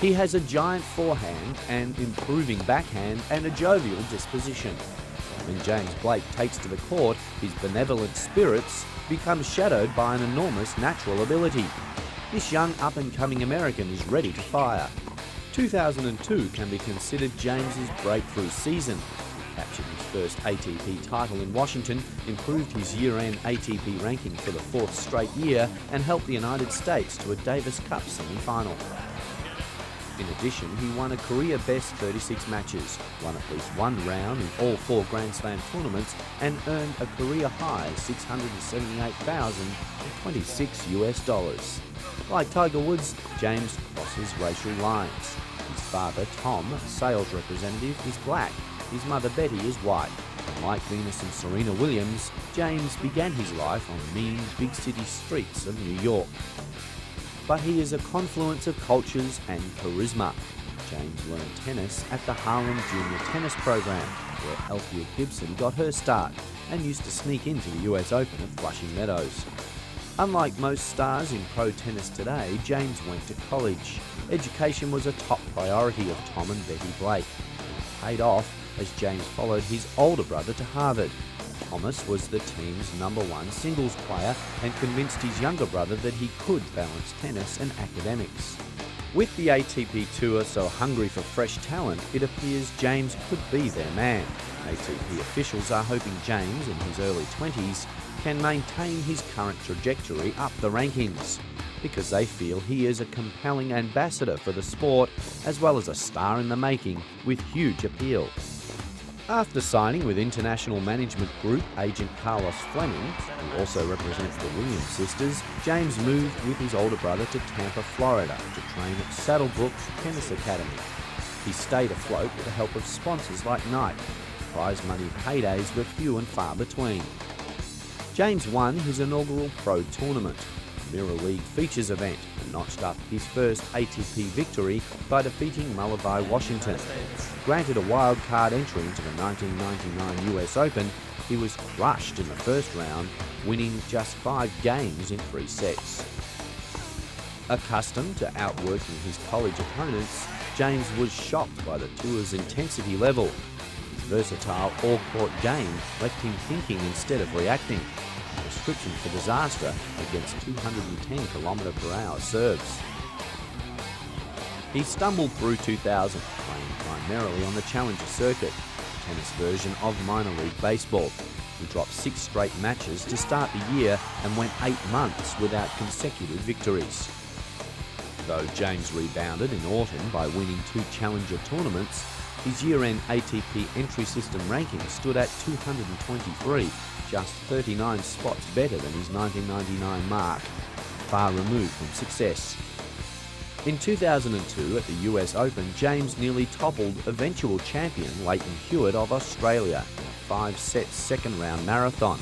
He has a giant forehand, an improving backhand, and a jovial disposition. When James Blake takes to the court, his benevolent spirits become shadowed by an enormous natural ability. This young up-and-coming American is ready to fire. 2002 can be considered James's breakthrough season. He captured his first ATP title in Washington, improved his year-end ATP ranking for the fourth straight year, and helped the United States to a Davis Cup semi-final. In addition, he won a career-best 36 matches, won at least one round in all four Grand Slam tournaments, and earned a career-high $678,026. Like Tiger Woods, James crosses racial lines. His father, Tom, a sales representative, is black. His mother, Betty, is white. And like Venus and Serena Williams, James began his life on mean, big-city streets of New York. But he is a confluence of cultures and charisma. James learned tennis at the Harlem Junior Tennis Program, where Althea Gibson got her start, and used to sneak into the US Open at Flushing Meadows. Unlike most stars in pro tennis today, James went to college. Education was a top priority of Tom and Betty Blake. It paid off as James followed his older brother to Harvard. Thomas was the team's #1 singles player and convinced his younger brother that he could balance tennis and academics. With the ATP Tour so hungry for fresh talent, it appears James could be their man. ATP officials are hoping James, in his early 20s, can maintain his current trajectory up the rankings, because they feel he is a compelling ambassador for the sport, as well as a star in the making with huge appeal. After signing with international management group agent Carlos Fleming, who also represents the Williams sisters, James moved with his older brother to Tampa, Florida to train at Saddlebrook Tennis Academy. He stayed afloat with the help of sponsors like Nike. Prize money paydays were few and far between. James won his inaugural pro tournament, Mirror League Features event, and notched up his first ATP victory by defeating Malabai Washington. Granted a wild card entry into the 1999 US Open, he was crushed in the first round, winning just 5 games in 3 sets. Accustomed to outworking his college opponents, James was shocked by the tour's intensity level. His versatile all-court game left him thinking instead of reacting. A prescription for disaster against 210 km/h serves. He stumbled through 2000, playing primarily on the Challenger Circuit, the tennis version of minor league baseball. He dropped 6 straight matches to start the year and went 8 months without consecutive victories. Though James rebounded in autumn by winning 2 Challenger tournaments, his year-end ATP entry system ranking stood at 223, just 39 spots better than his 1999 mark, far removed from success. In 2002 at the US Open, James nearly toppled eventual champion Leighton Hewitt of Australia in a 5-set second-round marathon.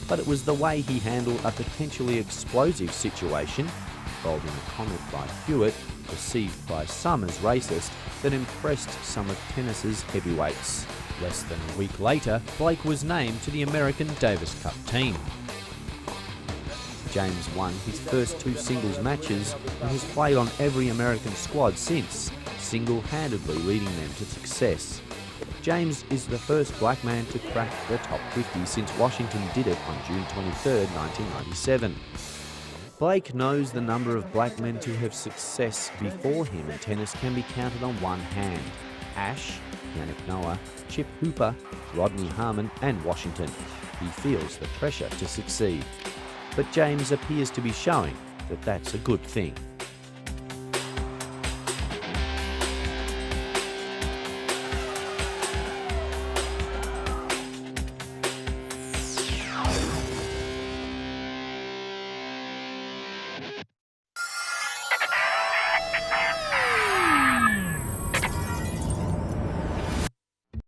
But it was the way he handled a potentially explosive situation, involving a comment by Hewitt, perceived by some as racist, that impressed some of tennis's heavyweights. Less than a week later, Blake was named to the American Davis Cup team. James won his first 2 singles matches and has played on every American squad since, single-handedly leading them to success. James is the first black man to crack the top 50 since Washington did it on June 23, 1997. Blake knows the number of black men to have success before him in tennis can be counted on one hand. Ashe, Yannick Noah, Chip Hooper, Rodney Harman and Washington. He feels the pressure to succeed. But James appears to be showing that that's a good thing.